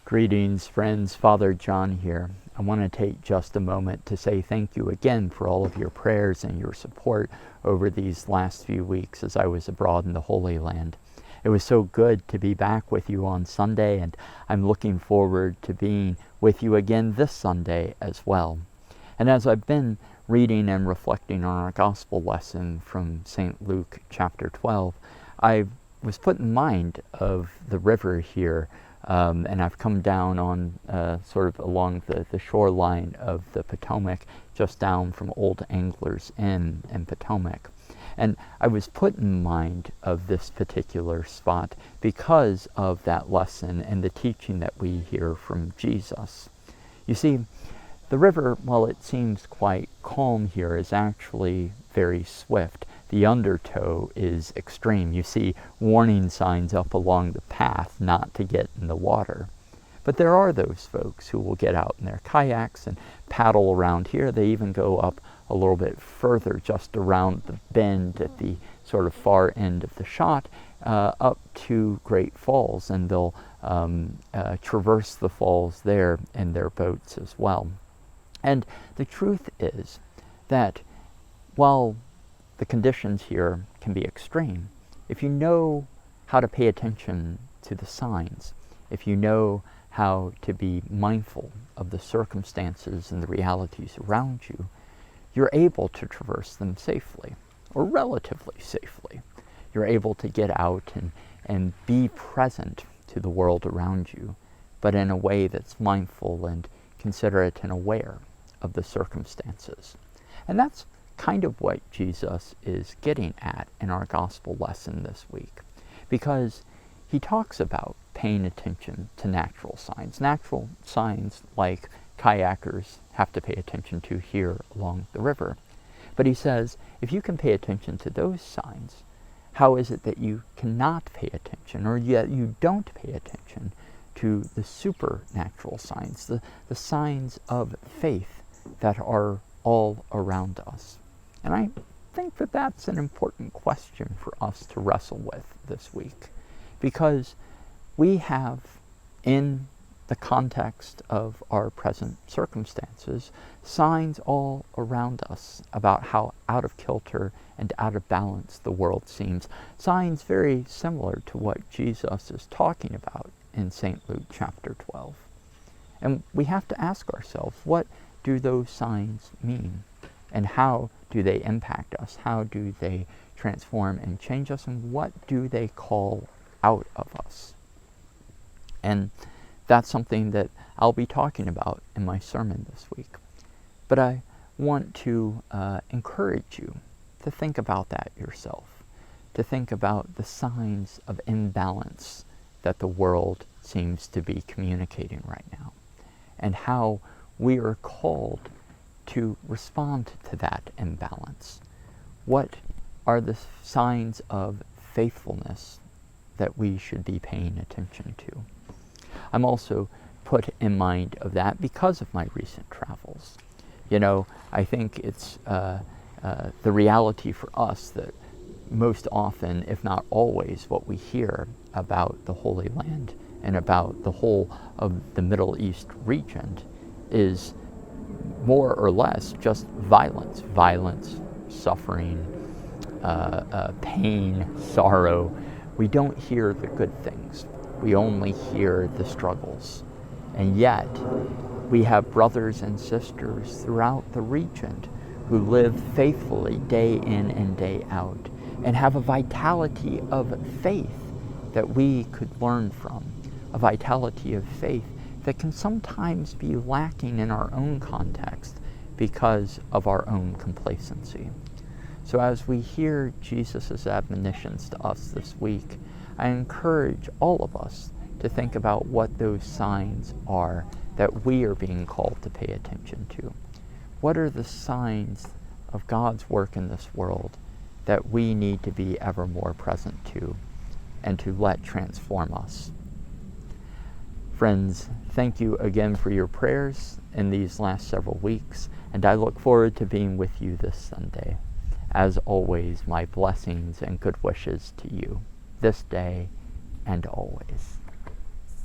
Greetings, friends. Father John here. I want to take just a moment to say thank you again for all of your prayers and your support over these last few weeks as I was abroad in the Holy Land. It was so good to be back with you on Sunday, and I'm looking forward to being with you again this Sunday as well. And as I've been reading and reflecting on our gospel lesson from St. Luke chapter 12, I was put in mind of the river here. And I've come down on sort of along the shoreline of the Potomac, just down from Old Anglers Inn in Potomac. And I was put in mind of this particular spot because of that lesson and the teaching that we hear from Jesus. You see, the river, while it seems quite calm here, is actually very swift. The undertow is extreme. You see warning signs up along the path not to get in the water. But there are those folks who will get out in their kayaks and paddle around here. They even go up a little bit further, just around the bend at the sort of far end of the shot, up to Great Falls, and they'll traverse the falls there in their boats as well. And the truth is that while the conditions here can be extreme, if you know how to pay attention to the signs, if you know how to be mindful of the circumstances and the realities around you, you're able to traverse them safely, or relatively safely. You're able to get out and be present to the world around you, but in a way that's mindful and considerate and aware of the circumstances. And that's kind of what Jesus is getting at in our gospel lesson this week, because he talks about paying attention to natural signs like kayakers have to pay attention to here along the river. But he says, if you can pay attention to those signs, how is it that you cannot pay attention, or yet you don't pay attention to the supernatural signs, the signs of faith that are all around us? And I think that that's an important question for us to wrestle with this week, because we have, in the context of our present circumstances, signs all around us about how out of kilter and out of balance the world seems. Signs very similar to what Jesus is talking about in St. Luke chapter 12. And we have to ask ourselves, what do those signs mean? And how do they impact us? How do they transform and change us? And what do they call out of us? And that's something that I'll be talking about in my sermon this week. But I want to encourage you to think about that yourself, to think about the signs of imbalance that the world seems to be communicating right now, and how we are called to respond to that imbalance. What are the signs of faithfulness that we should be paying attention to? I'm also put in mind of that because of my recent travels. You know, I think it's the reality for us that most often, if not always, what we hear about the Holy Land and about the whole of the Middle East region is more or less just violence, suffering, pain, sorrow. We don't hear the good things. We only hear the struggles. And yet, we have brothers and sisters throughout the region who live faithfully day in and day out and have a vitality of faith that we could learn from, a vitality of faith that can sometimes be lacking in our own context because of our own complacency. So as we hear Jesus' admonitions to us this week, I encourage all of us to think about what those signs are that we are being called to pay attention to. What are the signs of God's work in this world that we need to be ever more present to and to let transform us? Friends, thank you again for your prayers in these last several weeks, and I look forward to being with you this Sunday. As always, my blessings and good wishes to you this day and always.